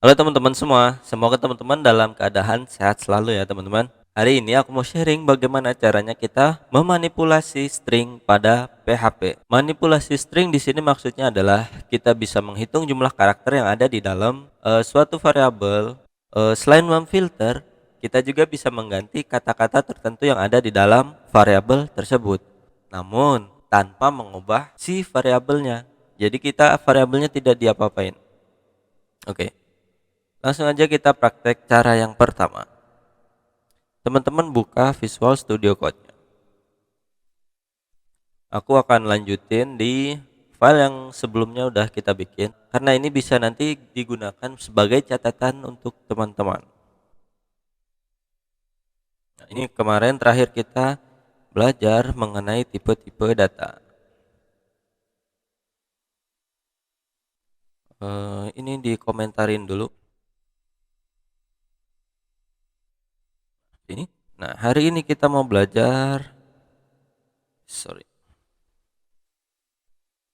Halo teman-teman semua, semoga teman-teman dalam keadaan sehat selalu ya teman-teman. Hari ini aku mau sharing bagaimana caranya kita memanipulasi string pada PHP. Manipulasi string di sini maksudnya adalah kita bisa menghitung jumlah karakter yang ada di dalam suatu variabel. Selain memfilter, kita juga bisa mengganti kata-kata tertentu yang ada di dalam variabel tersebut. Namun tanpa mengubah si variabelnya. Jadi kita variabelnya tidak diapa-apain. Oke. Langsung aja kita praktek cara yang pertama. Teman-teman buka Visual Studio Code-nya. Aku akan lanjutin di file yang sebelumnya udah kita bikin karena ini bisa nanti digunakan sebagai catatan untuk teman-teman. Nah, ini kemarin terakhir kita belajar mengenai tipe-tipe data. Ini dikomentarin dulu. Ini. Nah, hari ini kita mau belajar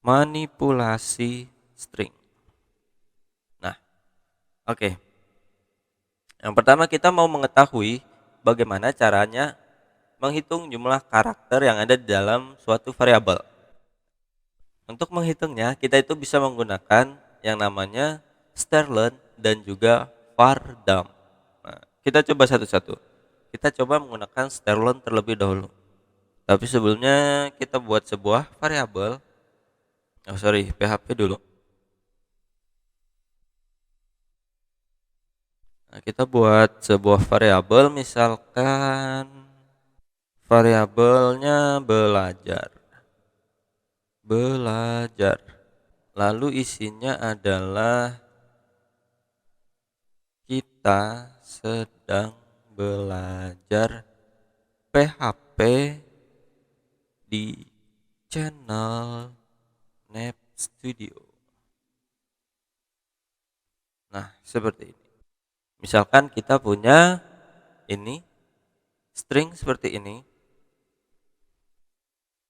manipulasi string. Nah, oke. Yang pertama kita mau mengetahui bagaimana caranya menghitung jumlah karakter yang ada di dalam suatu variabel. Untuk menghitungnya, kita itu bisa menggunakan yang namanya strlen dan juga var_dum. Nah, kita coba satu-satu. Kita coba menggunakan strlen terlebih dahulu. Tapi sebelumnya kita buat sebuah variabel. PHP dulu. Nah, kita buat sebuah variabel, misalkan variabelnya belajar. Lalu isinya adalah kita sedang belajar PHP di channel Nep Studio. Nah, seperti ini. Misalkan kita punya ini string seperti ini.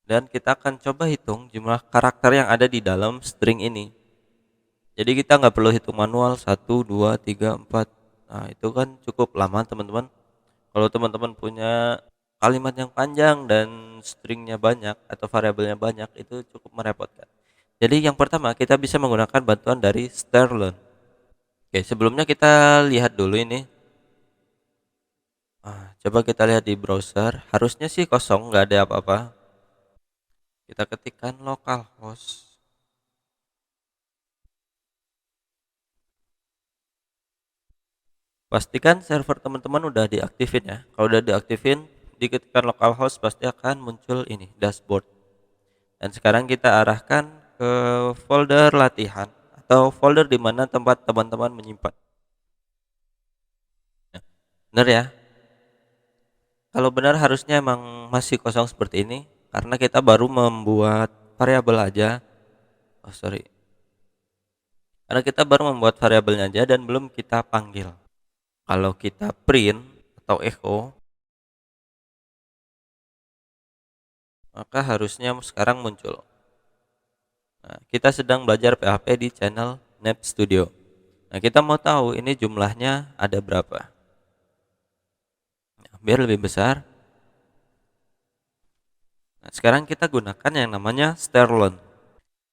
Dan kita akan coba hitung jumlah karakter yang ada di dalam string ini. Jadi kita nggak perlu hitung manual 1, 2, 3, 4. Nah, itu kan cukup lama teman-teman. Kalau teman-teman punya kalimat yang panjang dan stringnya banyak atau variabelnya banyak, itu cukup merepotkan. Jadi yang pertama kita bisa menggunakan bantuan dari strlen. Oke, sebelumnya kita lihat dulu ini. Coba kita lihat di browser. Harusnya sih kosong, nggak ada apa-apa. Kita ketikkan localhost. Pastikan server teman-teman udah diaktifin ya. Kalau udah diaktifin, diketikkan localhost pasti akan muncul ini dashboard. Dan sekarang kita arahkan ke folder latihan atau folder di mana tempat teman-teman menyimpan. Nah, benar ya? Kalau benar harusnya emang masih kosong seperti ini karena kita baru membuat variabel aja. Karena kita baru membuat variabelnya aja dan belum kita panggil. Kalau kita print atau echo, maka harusnya sekarang muncul. Nah, kita sedang belajar PHP di channel Nep Studio. Nah, kita mau tahu ini jumlahnya ada berapa. Nah, biar lebih besar. Nah, sekarang kita gunakan yang namanya strlen.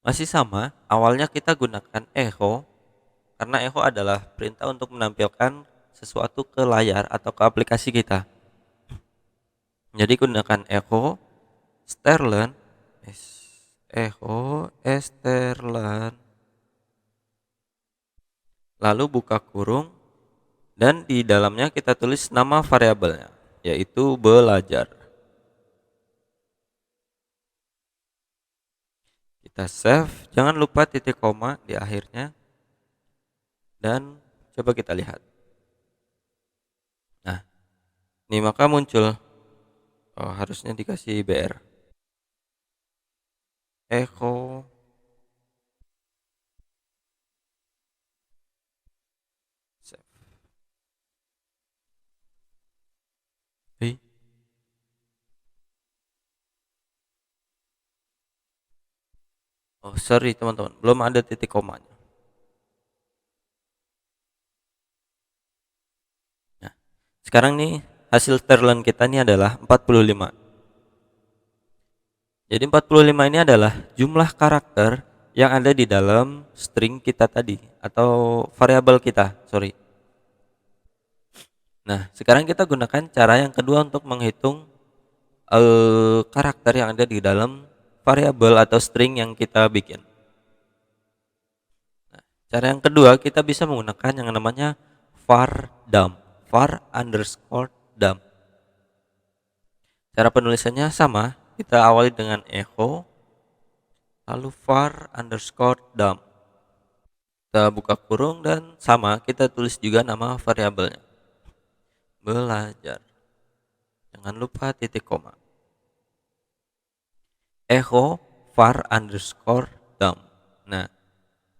Masih sama, awalnya kita gunakan echo karena echo adalah perintah untuk menampilkan sesuatu ke layar atau ke aplikasi kita. Jadi gunakan echo strlen strlen lalu buka kurung dan di dalamnya kita tulis nama variabelnya yaitu belajar. Kita save, jangan lupa titik koma di akhirnya dan coba kita lihat. Nah, ini maka muncul harusnya dikasih BR echo save. Sorry teman-teman, belum ada titik komanya. Sekarang nih hasil terlen kita ini adalah 45. Jadi 45 ini adalah jumlah karakter yang ada di dalam string kita tadi atau variabel kita, sorry. Nah, sekarang kita gunakan cara yang kedua untuk menghitung karakter yang ada di dalam variabel atau string yang kita bikin. Nah, cara yang kedua kita bisa menggunakan yang namanya var dump, var underscore dump. Cara penulisannya sama, kita awali dengan echo, lalu var underscore dump. Kita buka kurung dan sama, kita tulis juga nama variabelnya. Belajar. Jangan lupa titik koma. Echo var underscore dump. Nah,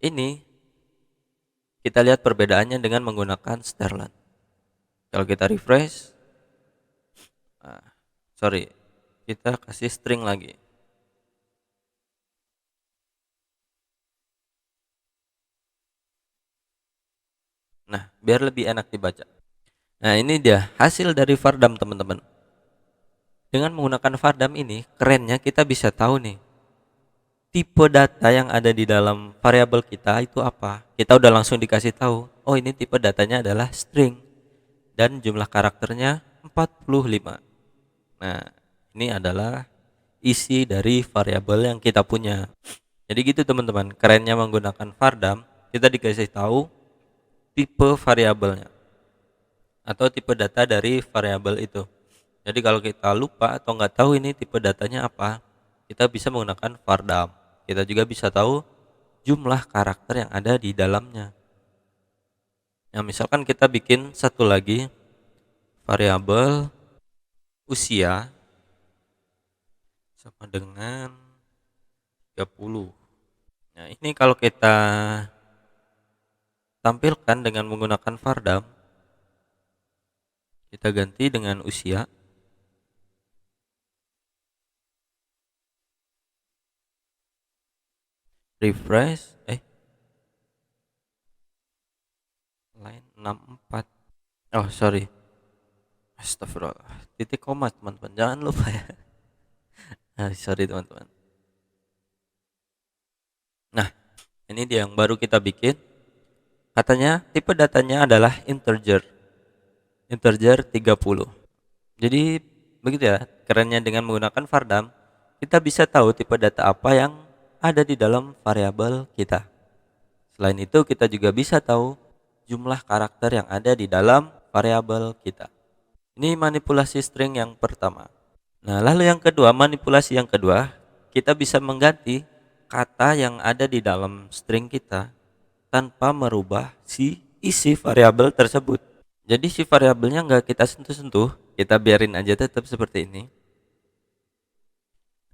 ini kita lihat perbedaannya dengan menggunakan Sterling. Kalau kita refresh, kita kasih string lagi. Nah, biar lebih enak dibaca. Nah, ini dia hasil dari var dump, teman-teman. Dengan menggunakan var dump ini, kerennya kita bisa tahu nih tipe data yang ada di dalam variabel kita itu apa. Kita udah langsung dikasih tahu, oh ini tipe datanya adalah string dan jumlah karakternya 45. Nah, ini adalah isi dari variabel yang kita punya. Jadi gitu teman-teman, kerennya menggunakan var dump, kita dikasih tahu tipe variabelnya atau tipe data dari variabel itu. Jadi kalau kita lupa atau nggak tahu ini tipe datanya apa, kita bisa menggunakan var dump. Kita juga bisa tahu jumlah karakter yang ada di dalamnya. Nah, misalkan kita bikin satu lagi variabel usia sama dengan 30. Nah, ini kalau kita tampilkan dengan menggunakan var dump, kita ganti dengan usia. Refresh, line 64. Oh, sorry. Astagfirullah. Titik koma, teman-teman. Jangan lupa ya. Sorry, teman-teman. Nah, ini dia yang baru kita bikin. Katanya tipe datanya adalah integer. Integer 30. Jadi begitu ya, kerennya dengan menggunakan var dump, kita bisa tahu tipe data apa yang ada di dalam variabel kita. Selain itu, kita juga bisa tahu jumlah karakter yang ada di dalam variabel kita. Ini manipulasi string yang pertama. Nah, lalu yang kedua, manipulasi yang kedua, kita bisa mengganti kata yang ada di dalam string kita tanpa merubah si isi variabel tersebut. Jadi si variabelnya nggak kita sentuh-sentuh, kita biarin aja tetap seperti ini.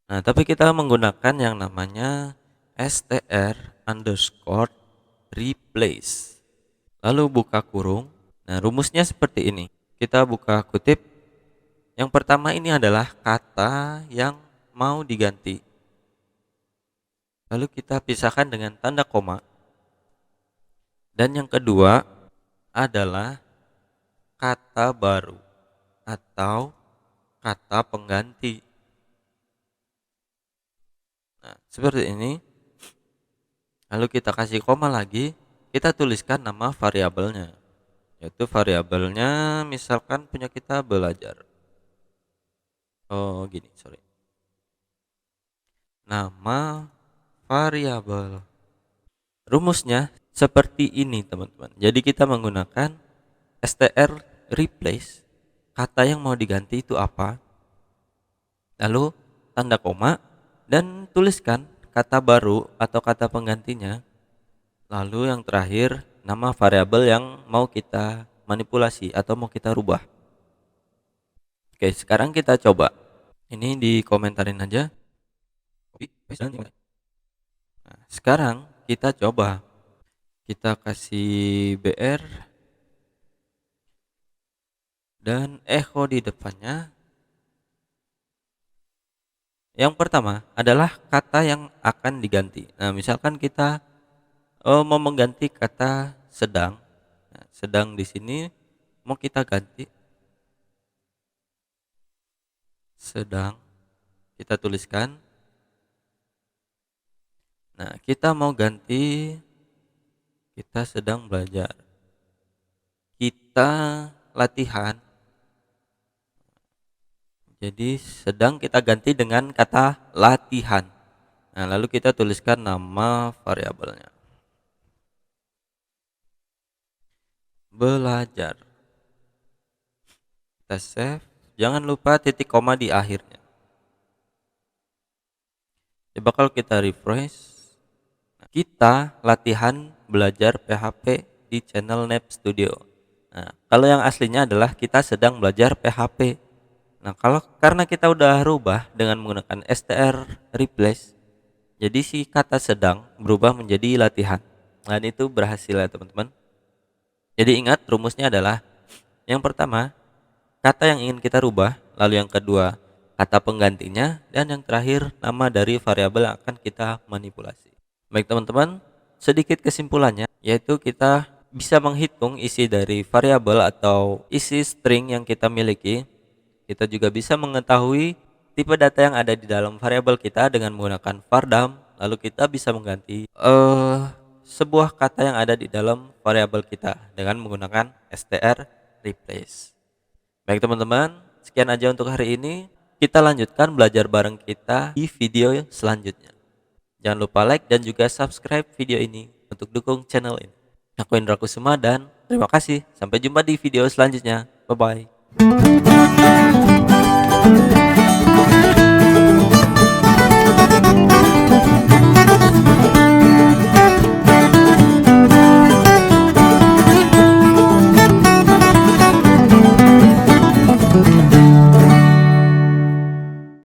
Nah, tapi kita menggunakan yang namanya str underscore replace. Lalu buka kurung. Nah, rumusnya seperti ini. Kita buka kutip. Yang pertama ini adalah kata yang mau diganti. Lalu kita pisahkan dengan tanda koma. Dan yang kedua adalah kata baru atau kata pengganti. Nah, seperti ini. Lalu kita kasih koma lagi, kita tuliskan nama variabelnya. Yaitu variabelnya misalkan punya kita belajar. Oh, gini, sorry. Nama variabel. Rumusnya seperti ini, teman-teman. Jadi kita menggunakan str replace, kata yang mau diganti itu apa, lalu tanda koma, dan tuliskan kata baru atau kata penggantinya, lalu yang terakhir nama variabel yang mau kita manipulasi atau mau kita rubah. Oke, sekarang kita coba. Ini dikomentarin aja. Nah, sekarang kita coba. Kita kasih BR dan echo di depannya. Yang pertama adalah kata yang akan diganti. Nah, misalkan kita mau mengganti kata sedang. Nah, sedang di sini mau kita ganti sedang kita tuliskan. Nah, kita mau ganti kita sedang belajar. Kita latihan. Jadi sedang kita ganti dengan kata latihan. Nah, lalu kita tuliskan nama variabelnya. Belajar. Kita save. Jangan lupa titik koma di akhirnya. Coba kalau kita refresh. Kita latihan belajar PHP di channel Nep Studio. Nah, kalau yang aslinya adalah kita sedang belajar PHP. Nah, karena kita udah rubah dengan menggunakan str replace, jadi si kata sedang berubah menjadi latihan. Dan itu berhasil ya teman-teman. Jadi ingat rumusnya adalah yang pertama kata yang ingin kita rubah, lalu yang kedua kata penggantinya, dan yang terakhir nama dari variabel yang akan kita manipulasi. Baik teman-teman, sedikit kesimpulannya yaitu kita bisa menghitung isi dari variabel atau isi string yang kita miliki. Kita juga bisa mengetahui tipe data yang ada di dalam variabel kita dengan menggunakan var_dum. Lalu kita bisa mengganti sebuah kata yang ada di dalam variabel kita dengan menggunakan str replace. Baik teman-teman, sekian aja untuk hari ini. Kita lanjutkan belajar bareng kita di video selanjutnya. Jangan lupa like dan juga subscribe video ini untuk dukung channel ini. Aku Indra Kusuma dan terima kasih. Sampai jumpa di video selanjutnya. Bye-bye.